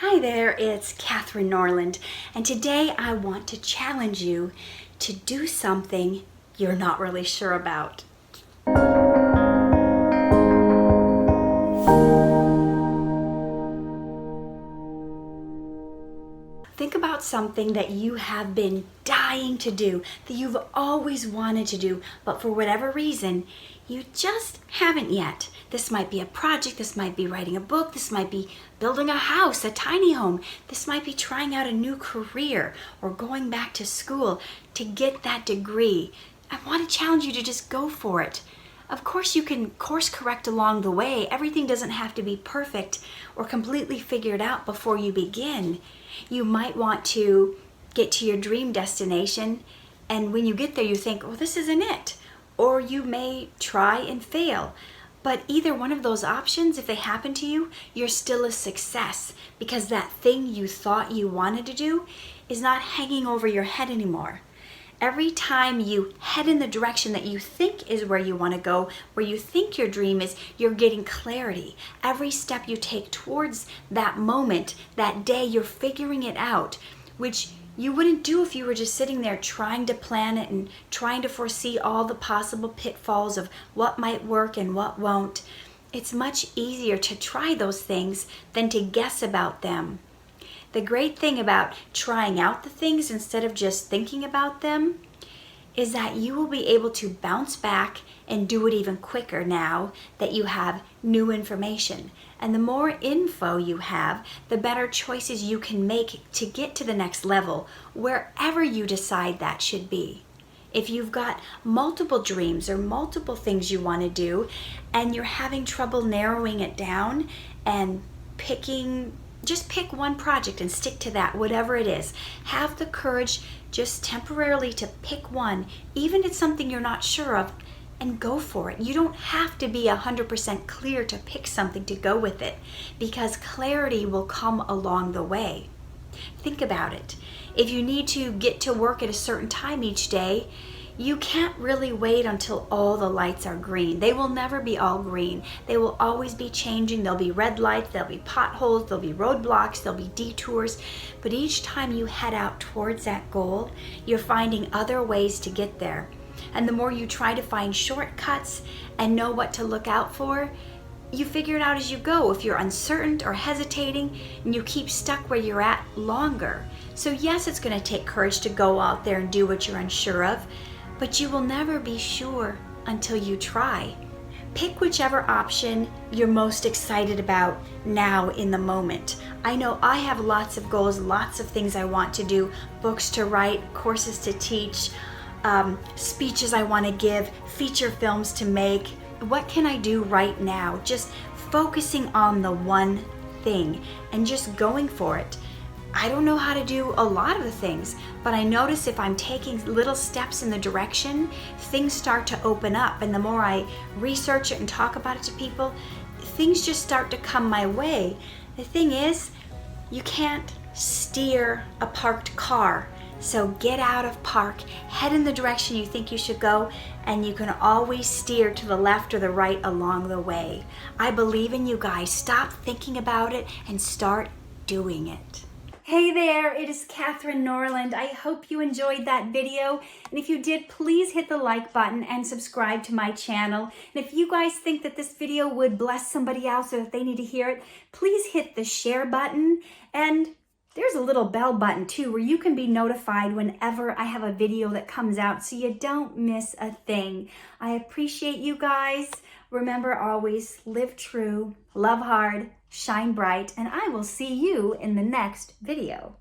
Hi there, it's Katherine Norland, and today I want to challenge you to do something you're not really sure about. Think about something that you have been dying to do, that you've always wanted to do, but for whatever reason, you just haven't yet. This might be a project, this might be writing a book, this might be building a house, a tiny home, this might be trying out a new career or going back to school to get that degree. I want to challenge you to just go for it. Of course, you can course correct along the way. Everything doesn't have to be perfect or completely figured out before you begin. You might want to get to your dream destination, and when you get there, you think, oh, this isn't it. Or you may try and fail. But either one of those options, if they happen to you, you're still a success because that thing you thought you wanted to do is not hanging over your head anymore. Every time you head in the direction that you think is where you want to go, where you think your dream is, you're getting clarity. Every step you take towards that moment, that day, you're figuring it out, which you wouldn't do if you were just sitting there trying to plan it and trying to foresee all the possible pitfalls of what might work and what won't. It's much easier to try those things than to guess about them. The great thing about trying out the things instead of just thinking about them is that you will be able to bounce back and do it even quicker now that you have new information. And the more info you have, the better choices you can make to get to the next level, wherever you decide that should be. If you've got multiple dreams or multiple things you want to do and you're having trouble narrowing it down and just pick one project and stick to that, whatever it is. Have the courage just temporarily to pick one, even if it's something you're not sure of, and go for it. You don't have to be 100% clear to pick something to go with it, because clarity will come along the way. Think about it. If you need to get to work at a certain time each day, you can't really wait until all the lights are green. They will never be all green. They will always be changing. There'll be red lights, there'll be potholes, there'll be roadblocks, there'll be detours. But each time you head out towards that goal, you're finding other ways to get there. And the more you try to find shortcuts and know what to look out for, you figure it out as you go. If you're uncertain or hesitating and you keep stuck where you're at longer. So yes, it's going to take courage to go out there and do what you're unsure of, but you will never be sure until you try. Pick whichever option you're most excited about now in the moment. I know I have lots of goals, lots of things I want to do, books to write, courses to teach, speeches I want to give, feature films to make. What can I do right now? Just focusing on the one thing and just going for it. I don't know how to do a lot of the things, but I notice if I'm taking little steps in the direction, things start to open up. And the more I research it and talk about it to people, things just start to come my way. The thing is, you can't steer a parked car. So get out of park, head in the direction you think you should go, and you can always steer to the left or the right along the way. I believe in you guys. Stop thinking about it and start doing it. Hey there, it is Katherine Norland. I hope you enjoyed that video. And if you did, please hit the like button and subscribe to my channel. And if you guys think that this video would bless somebody else or that they need to hear it, please hit the share button. And there's a little bell button too where you can be notified whenever I have a video that comes out so you don't miss a thing. I appreciate you guys. Remember always, live true, love hard, shine bright, and I will see you in the next video.